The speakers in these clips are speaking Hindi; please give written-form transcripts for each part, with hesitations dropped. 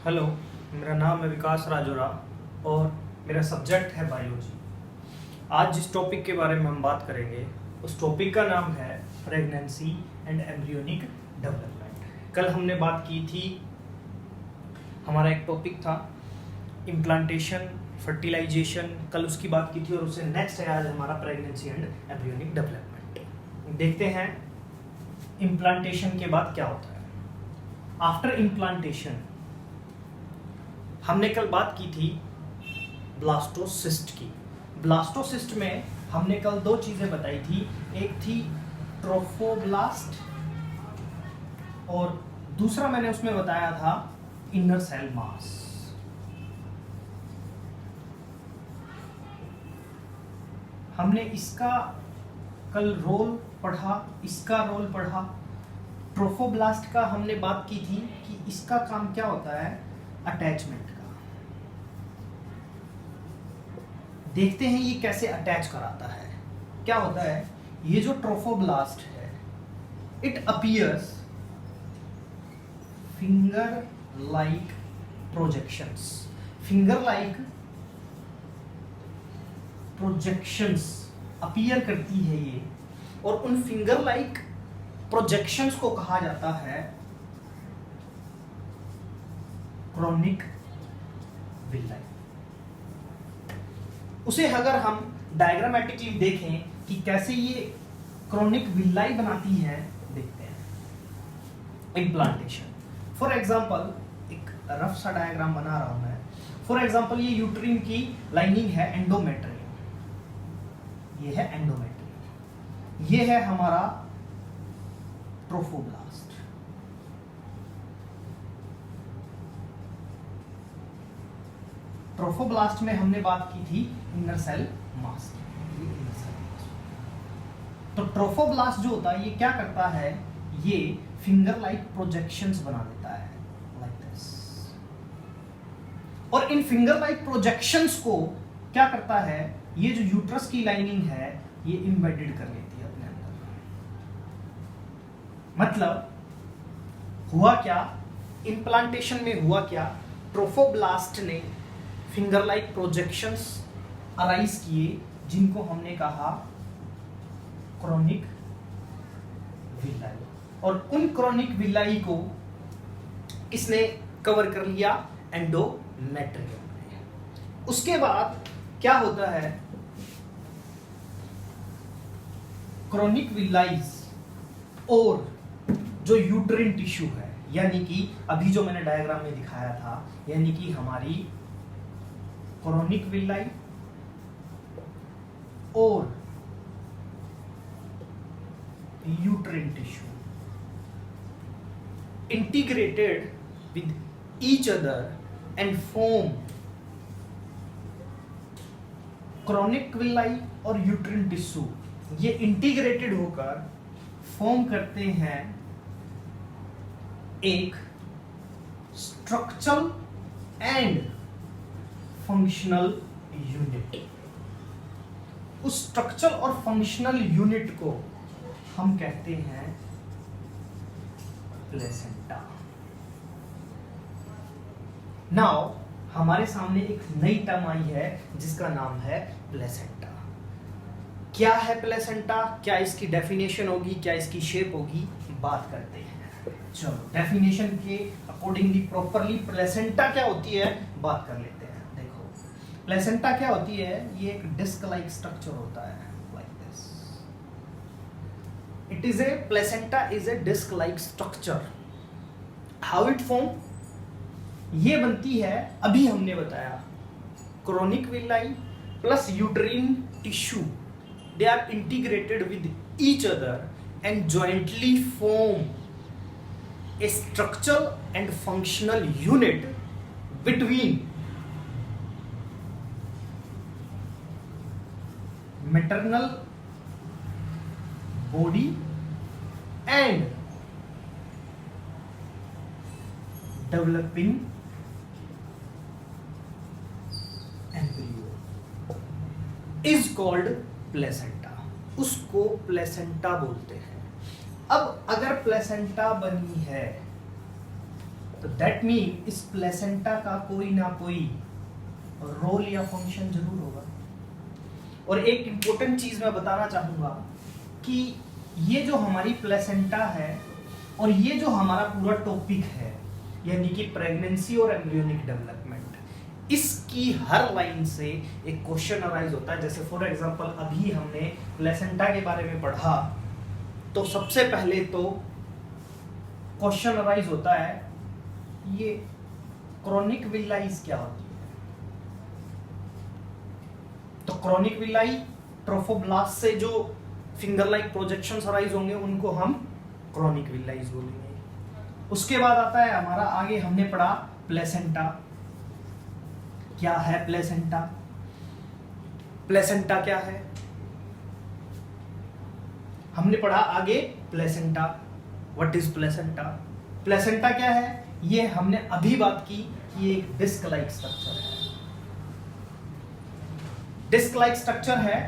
हेलो, मेरा नाम है विकास राजोरा और मेरा सब्जेक्ट है बायोलॉजी। आज जिस टॉपिक के बारे में हम बात करेंगे उस टॉपिक का नाम है प्रेगनेंसी एंड एम्ब्रियोनिक डेवलपमेंट। कल हमने बात की थी, हमारा एक टॉपिक था इम्प्लांटेशन, फर्टिलाइजेशन, कल उसकी बात की थी और उससे नेक्स्ट है आज हमारा प्रेगनेंसी एंड एम्ब्रियोनिक डेवलपमेंट। देखते हैं इम्प्लांटेशन के बाद क्या होता है। आफ्टर इम्प्लांटेशन हमने कल बात की थी ब्लास्टोसिस्ट की। ब्लास्टोसिस्ट में हमने कल दो चीजें बताई थी, एक थी ट्रोफोब्लास्ट और दूसरा मैंने उसमें बताया था इनर सेल मास। हमने इसका कल रोल पढ़ा, इसका रोल पढ़ा। ट्रोफोब्लास्ट का हमने बात की थी कि इसका काम क्या होता है, अटैचमेंट का। देखते हैं ये कैसे अटैच कराता है। क्या होता है, ये जो ट्रोफोब्लास्ट है it appears finger like projections. Finger like projections appear करती है ये, और उन फिंगर लाइक प्रोजेक्शंस को कहा जाता है क्रॉनिक विलाई। उसे अगर हम डायग्रामेटिकली देखें कि कैसे ये क्रॉनिक विलाई बनाती है, देखते हैं। इम्प्लांटेशन, फॉर एग्जांपल एक रफ सा डायग्राम बना रहा हूं मैं। फॉर एग्जांपल ये यूट्रिन की लाइनिंग है एंडोमेट्रियम, ये है एंडोमेट्रियम, ये है हमारा ट्रोफोब्लास्ट। ट्रोफोब्लास्ट में हमने बात की थी इनर सेल मास की, ये इनर सेल मास। तो ट्रोफोब्लास्ट जो होता है ये क्या करता है, ये फिंगर लाइक प्रोजेक्शंस बना देता है लाइक दिस, और इन फिंगर लाइक प्रोजेक्शंस को क्या करता है, ये जो यूट्रस की लाइनिंग है ये इम्बेडेड कर लेती है अपने अंदर। मतलब हुआ क्या, इम्प्लांटेशन में हुआ क्या, ट्रोफोब्लास्ट ने फिंगर लाइक प्रोजेक्शंस अराइज किए जिनको हमने कहा क्रॉनिक विलाई, और उन क्रॉनिक विलाई को किसने कवर कर लिया, एंडोमेट्रियम ने। उसके बाद क्या होता है, क्रॉनिक विलाइज और जो यूट्रिन टिश्यू है, यानी कि अभी जो मैंने डायग्राम में दिखाया था, यानी कि हमारी क्रॉनिक विलाई और uterine tissue integrated with each other and form, chronic villi और यूट्रिन टिश्यू ये इंटीग्रेटेड होकर फॉर्म करते हैं एक स्ट्रक्चरल एंड फंक्शनल यूनिट। उस स्ट्रक्चरल और फंक्शनल यूनिट को हम कहते हैं प्लेसेंटा। नाउ हमारे सामने एक नई टर्म आई है जिसका नाम है प्लेसेंटा। क्या है प्लेसेंटा, क्या इसकी डेफिनेशन होगी, क्या इसकी शेप होगी, बात करते हैं। चलो डेफिनेशन के अकॉर्डिंगली प्रॉपरली प्लेसेंटा क्या होती है बात कर लेते हैं। देखो प्लेसेंटा क्या होती है, ये एक डिस्क लाइक स्ट्रक्चर होता है like this. It is a placenta is a disc like structure. How it form, ये बनती है, अभी हमने बताया chronic villi plus uterine tissue, they are integrated with each other and jointly form a structural and functional unit between maternal body and developing embryo is called placenta. उसको प्लेसेंटा बोलते हैं। अब अगर प्लेसेंटा बनी है तो दैट मीन इस प्लेसेंटा का कोई ना कोई रोल या फंक्शन जरूर होगा। और एक इंपॉर्टेंट चीज मैं बताना चाहूंगा कि ये जो हमारी प्लेसेंटा है और ये जो हमारा पूरा टॉपिक है, यानी कि प्रेगनेंसी और एम्ब्रियोनिक डेवलपमेंट, इसकी हर लाइन से एक क्वेश्चन अराइज होता है। जैसे फॉर एग्जांपल अभी हमने प्लेसेंटा के बारे में पढ़ा, तो सबसे पहले तो क्वेश्चन अराइज होता है ये क्रोनिक विलाइज क्या होती है। तो क्रोनिक विलाई ट्रोफोब्लास्ट से जो फिंगर लाइक प्रोजेक्शंस अराइज होंगे उनको हम क्रोनिक विलाइज बोलेंगे। उसके बाद आता है हमारा, आगे हमने पढ़ा प्लेसेंटा। क्या है प्लेसेंटा? प्लेसेंटा क्या है हमने पढ़ा आगे। Placenta, what is placenta? Placenta क्या है ये हमने अभी बात की कि ये एक डिस्क लाइक स्ट्रक्चर है। डिस्क लाइक स्ट्रक्चर है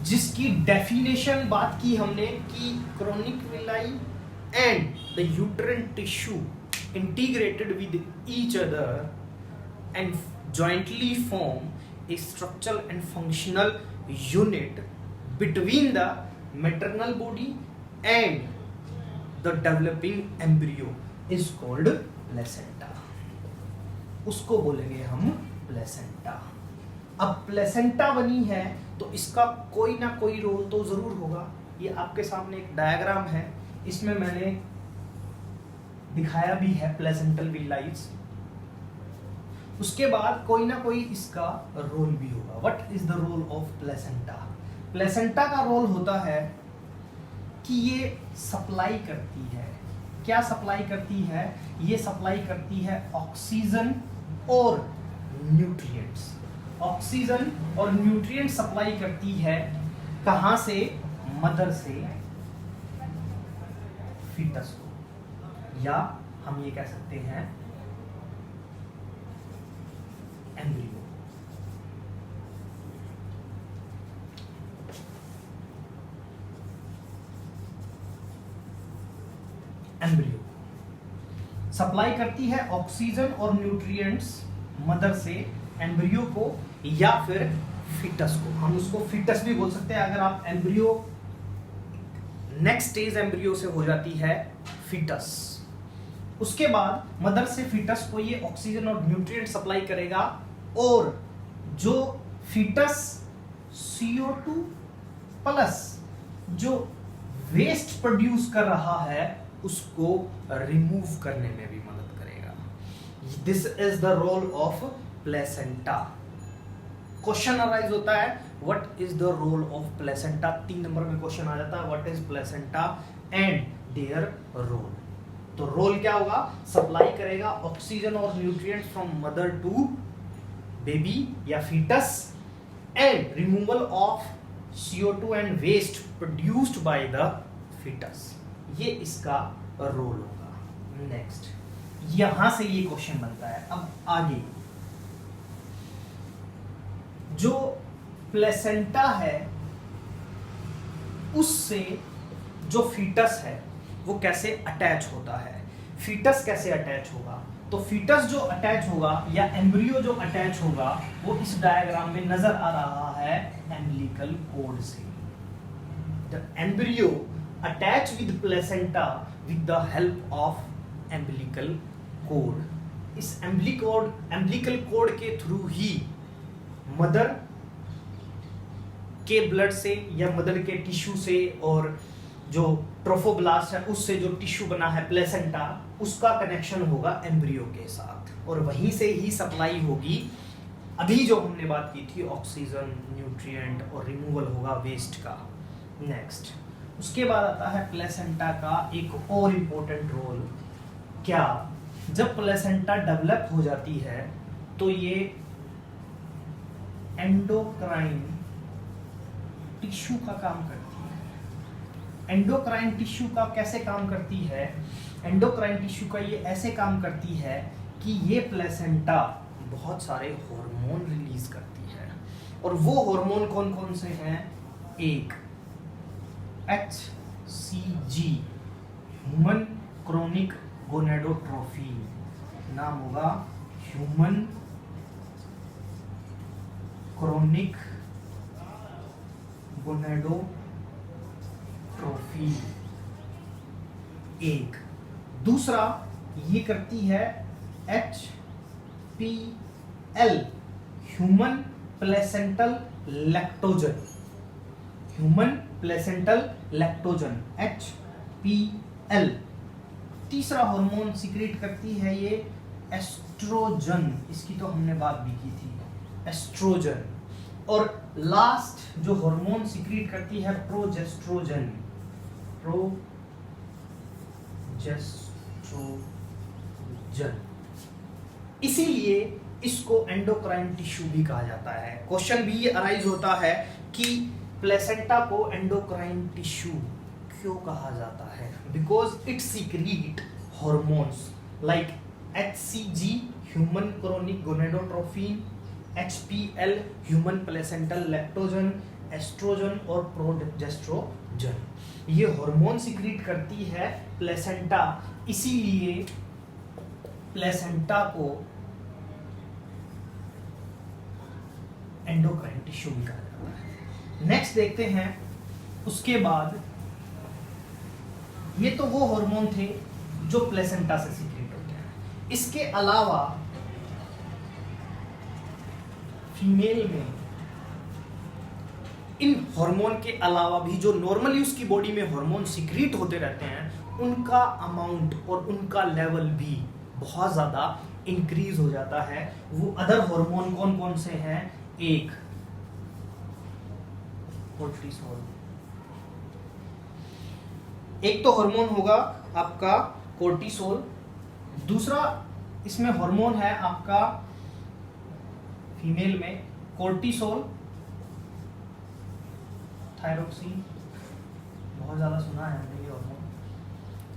जिसकी डेफिनेशन बात की हमने कि chronic villi and the uterine tissue integrated with each other and jointly form a structural and functional unit between the maternal body and the developing embryo is called placenta। उसको बोलेंगे हम प्लेसेंटा। अब प्लेसेंटा बनी है तो इसका कोई ना कोई रोल तो जरूर होगा। ये आपके सामने एक डायग्राम है, इसमें मैंने दिखाया भी है प्लेसेंटल विलाइज। उसके बाद कोई ना कोई इसका रोल भी होगा। What is the role of placenta? Placenta का रोल होता है कि ये सप्लाई करती है। क्या सप्लाई करती है? ये सप्लाई करती है ऑक्सीजन और न्यूट्रिएंट्स। ऑक्सीजन और न्यूट्रिएंट सप्लाई करती है कहां से? मदर से फीटस को, या हम ये कह सकते हैं एम्ब्रियो। एम्ब्रियो सप्लाई करती है ऑक्सीजन और न्यूट्रिएंट्स मदर से एम्ब्रियो को या फिर फीटस को। हम उसको फीटस भी बोल सकते हैं अगर आप एम्ब्रियो नेक्स्ट स्टेज एम्ब्रियो से हो जाती है फीटस। उसके बाद मदर से फीटस को ये ऑक्सीजन और न्यूट्रिएंट सप्लाई करेगा और जो फीटस CO2 प्लस जो वेस्ट प्रोड्यूस कर रहा है उसको रिमूव करने में भी मदद करेगा। This is the role of placenta. Question arise होता है what is the role of placenta. 3 number में क्वेश्चन आ जाता है what is placenta and their role. तो रोल क्या होगा? सप्लाई करेगा ऑक्सीजन और nutrients from mother to baby या foetus and removal of CO2 and waste produced by the foetus. ये इसका रोल होगा। नेक्स्ट, यहां से ये क्वेश्चन बनता है। अब आगे जो प्लेसेंटा है उससे जो फीटस है वो कैसे अटैच होता है? फीटस कैसे अटैच होगा? तो फीटस जो अटैच होगा या एम्ब्रियो जो अटैच होगा वो इस डायग्राम में नजर आ रहा है एम्बिलिकल कॉर्ड से। The embryo attach with placenta with the help of umbilical cord. इस एम्बिलिकल कॉर्ड के थ्रू ही मदर के ब्लड से या मदर के टिश्यू से और जो ट्रोफोब्लास्ट है उससे जो टिश्यू बना है प्लेसेंटा उसका कनेक्शन होगा एम्ब्रियो के साथ और वहीं से ही सप्लाई होगी। अभी जो हमने बात की थी ऑक्सीजन, न्यूट्रिएंट और रिमूवल होगा वेस्ट का। नेक्स्ट, उसके बाद आता है प्लेसेंटा का एक और इम्पोर्टेंट रोल। क्या? जब प्लेसेंटा डेवलप हो जाती है तो ये एंडोक्राइन टिश्यू का काम करती है। एंडोक्राइन टिश्यू का कैसे काम करती है? एंडोक्राइन टिश्यू का ये ऐसे काम करती है कि ये प्लेसेंटा बहुत सारे हार्मोन रिलीज करती है और वो हार्मोन कौन कौन से हैं? एक HCG ह्यूमन क्रोनिक गोनेडोट्रोफी, नाम होगा ह्यूमन क्रोनिक गोनेडोट्रोफी। एक दूसरा ये करती है HPL, human placental lactogen, human placental lactogen HPL। तीसरा हार्मोन सीक्रेट करती है ये एस्ट्रोजन, इसकी तो हमने बात भी की थी, एस्ट्रोजन। और लास्ट जो हार्मोन सीक्रेट करती है प्रोजेस्ट्रोजन, प्रोजेस्ट्रोजन। इसीलिए इसको एंडोक्राइन टिश्यू भी कहा जाता है। क्वेश्चन भी ये अराइज होता है कि प्लेसेंटा को एंडोक्राइन टिश्यू क्यों कहा जाता है? Because it secrete hormones like HCG human chronic gonadotropin, HPL human placental lactogen, estrogen और प्रोजेस्ट्रोजन। ये हार्मोन सीक्रेट करती है प्लेसेंटा, इसीलिए प्लेसेंटा को एंडोक्राइन टिश्यू भी कहा जाता है। नेक्स्ट देखते हैं, उसके बाद ये तो वो हार्मोन थे जो प्लेसेंटा से सीक्रेट होते हैं। इसके अलावा फीमेल में इन हार्मोन के अलावा भी जो नॉर्मली उसकी बॉडी में हार्मोन सीक्रेट होते रहते हैं, उनका अमाउंट और उनका लेवल भी बहुत ज्यादा इंक्रीज हो जाता है। वो अदर हार्मोन कौन कौन से हैं? एक कोर्टिसोल, एक तो हार्मोन होगा आपका कोर्टिसोल, दूसरा इसमें हार्मोन है आपका फीमेल में कोर्टिसोल, थायरोक्सिन, बहुत ज्यादा सुना है हमने ये हार्मोन,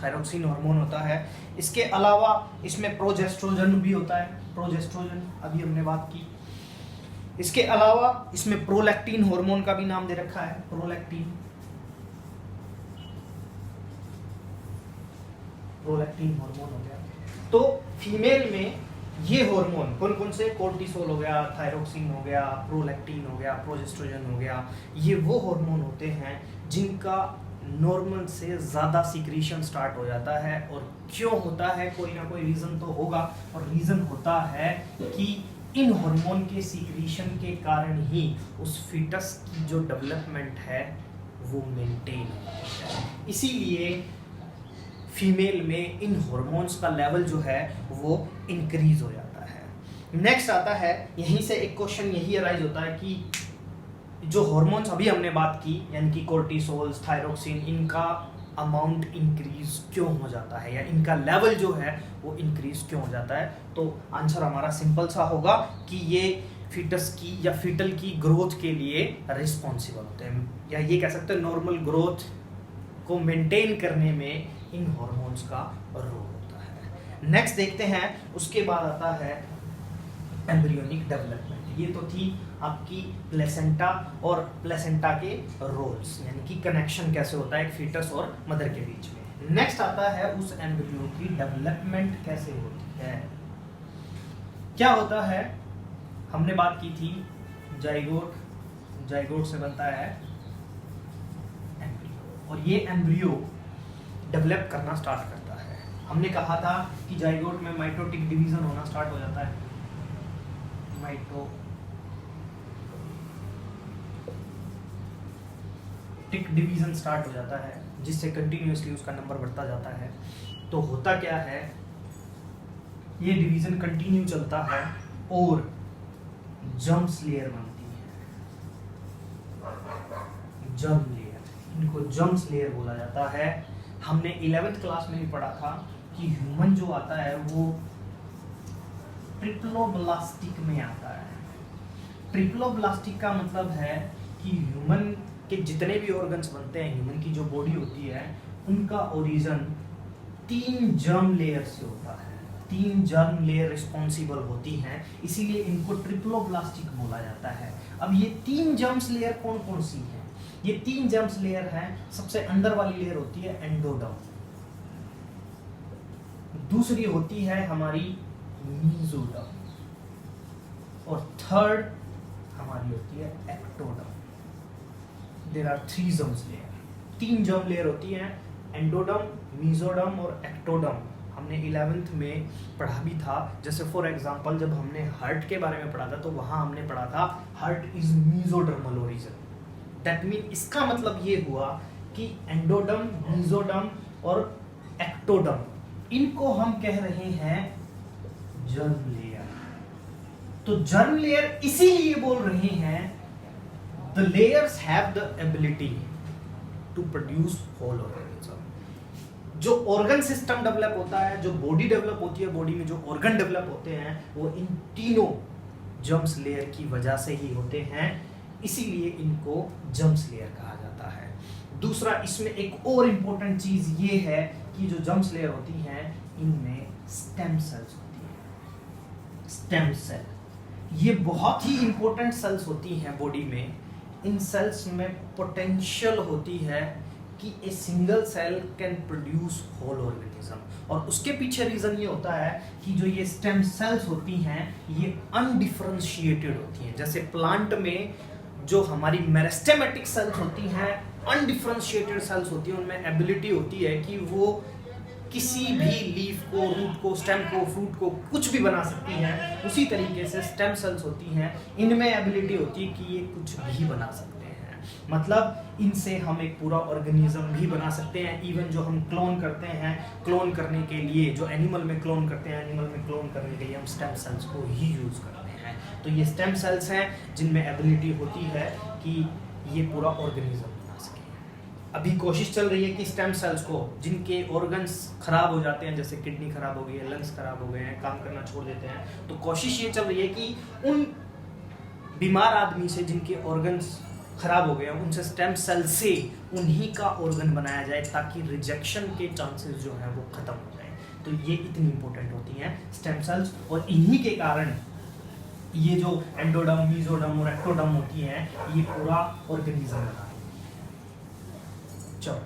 थायरोक्सिन हार्मोन होता है। इसके अलावा इसमें प्रोजेस्ट्रोजन भी होता है, प्रोजेस्ट्रोजन अभी हमने बात की। इसके अलावा इसमें प्रोलैक्टिन हार्मोन का भी नाम दे रखा है, प्रोलैक्टिन, प्रोलैक्टिन हार्मोन हो गया। तो फीमेल में ये हार्मोन कौन कौन से? कोर्टिसोल हो गया, थायरोक्सिन हो गया, प्रोलैक्टिन हो गया, प्रोजेस्ट्रोजन हो गया। ये वो हार्मोन होते हैं जिनका नॉर्मल से ज़्यादा सीक्रेशन स्टार्ट हो जाता है। और क्यों होता है? कोई ना कोई रीज़न तो होगा, और रीज़न होता है कि इन हार्मोन के सीक्रेशन के कारण ही उस फीटस की जो डेवलपमेंट है वो मेंटेन होती है। इसीलिए फीमेल में इन हार्मोन्स का लेवल जो है वो इंक्रीज हो जाता है। नेक्स्ट आता है, यहीं से एक क्वेश्चन यही अराइज होता है कि जो हार्मोन्स अभी हमने बात की, यानी कि कोर्टिसोल, थायरोक्सिन, इनका अमाउंट इंक्रीज क्यों हो जाता है, या इनका लेवल जो है वो इंक्रीज क्यों हो जाता है? तो आंसर हमारा सिंपल सा होगा कि ये फीटस की या फीटल की ग्रोथ के लिए रिस्पॉन्सिबल होते हैं, या ये कह सकते हैं नॉर्मल ग्रोथ को मेंटेन करने में इन हार्मोन्स का रोल होता है। नेक्स्ट देखते हैं, उसके बाद आता है एम्ब्रियोनिक डेवलपमेंट। ये तो थी आपकी प्लेसेंटा और प्लेसेंटा के रोल्स, यानी कि कनेक्शन कैसे होता है एक फीटस और मदर के बीच में। नेक्स्ट आता है उस एम्ब्रियो की डेवलपमेंट कैसे होती है। क्या होता है? हमने बात की थी जाइगोट, जाइगोट से बनता है एम्ब्रियो, और ये एम्ब्रियो डेवलप करना स्टार्ट करता है। हमने कहा था कि जाइगोट में माइटोटिक डिवीजन होना स्टार्ट हो जाता है, माइटोटिक डिवीजन स्टार्ट हो जाता है, जिससे कंटिन्यूअसली उसका नंबर बढ़ता जाता है। तो होता क्या है, ये डिवीजन कंटिन्यू चलता है और जर्म्स लेयर बनती है, जर्म लेयर, इनको जर्म्स लेयर बोला जाता है। हमने 11th क्लास में भी पढ़ा था कि ह्यूमन जो आता है वो ट्रिप्लोब्लास्टिक में आता है। ट्रिप्लोब्लास्टिक का मतलब है कि ह्यूमन के जितने भी ऑर्गन्स बनते हैं, ह्यूमन की जो बॉडी होती है, उनका ओरिजिन 3 जर्म लेयर से होता है। 3 जर्म लेयर रिस्पॉन्सिबल होती हैं, इसीलिए इनको ट्रिप्लोब्लास्टिक बोला जाता है। अब ये 3 जर्म्स लेयर कौन कौन सी हैं? ये 3 जर्म्स लेयर हैं। सबसे अंदर वाली लेयर होती है एंडोडर्म, दूसरी होती है हमारी मीजोडर्म, और थर्ड हमारी होती है ectoderm. There are 3 germs layer, 3 germ layer होती हैं, एंडोडर्म, मीजोडर्म और एक्टोडर्म। हमने 11th में पढ़ा भी था। जैसे फॉर एग्जांपल जब हमने हार्ट के बारे में पढ़ा था तो वहां हमने पढ़ा था heart is mesodermal origin. That mean इसका मतलब ये हुआ कि एंडोडर्म, मीजोडर्म और एक्टोडर्म, इनको हम कह रहे हैं जर्म लेयर। तो जर्म लेयर इसीलिए बोल रहे हैं the layers have the ability to produce whole organism. जो ऑर्गन सिस्टम डेवलप होता है, जो बॉडी डेवलप होती है, बॉडी में जो ऑर्गन डेवलप होते हैं वो इन तीनों जर्म्स लेयर की वजह से ही होते हैं, इसीलिए इनको जर्म्स लेयर कहा जाता है। दूसरा इसमें एक और इंपॉर्टेंट चीज ये है कि जो जर्म्स लेयर होती हैं इनमें स्टेम सेल्स होती हैं। स्टेम सेल ये बहुत ही इंपॉर्टेंट सेल्स होती हैं बॉडी में। इन सेल्स में पोटेंशियल होती है कि a single cell can produce whole organism, और उसके पीछे रीजन ये होता है कि जो ये स्टेम सेल्स होती हैं ये अनडिफरेंशिएटेड होती हैं। जैसे प्लांट में जो हमारी मेरिस्टेमेटिक सेल्स होती हैं अनडिफरेंशिएटेड सेल्स होती हैं, उनमें एबिलिटी होती है कि वो किसी भी लीफ को, रूट को, स्टेम को, फ्रूट को कुछ भी बना सकती हैं। उसी तरीके से स्टेम सेल्स होती हैं, इनमें एबिलिटी होती है कि ये कुछ भी बना सकते हैं। मतलब इनसे हम एक पूरा ऑर्गेनिज्म भी बना सकते हैं। इवन जो हम क्लोन करते हैं, क्लोन करने के लिए जो एनिमल में क्लोन करते हैं, एनिमल में क्लोन करने के लिए हम स्टेम सेल्स को ही यूज करते हैं। तो ये स्टेम सेल्स हैं जिनमें एबिलिटी होती है कि ये पूरा ऑर्गेनिज्म बना सके। अभी कोशिश चल रही है कि स्टेम सेल्स को, जिनके ऑर्गन्स खराब हो जाते हैं, जैसे किडनी खराब हो गई है, लंग्स खराब हो गए हैं, काम करना छोड़ देते हैं, तो कोशिश ये चल रही है कि उन बीमार आदमी से जिनके ऑर्गन्स खराब हो गए हैं, उनसे स्टेम सेल से उन्हीं का ऑर्गन बनाया जाए ताकि रिजेक्शन के चांसेस जो हैं वो खत्म हो जाए। तो ये इतनी इंपॉर्टेंट होती हैं स्टेम सेल्स, और इन्हीं के कारण ये जो एंडोडर्म, मीजोडर्म और एक्टोडर्म होती हैं ये पूरा ऑर्गेनिज्म बना है। चलो।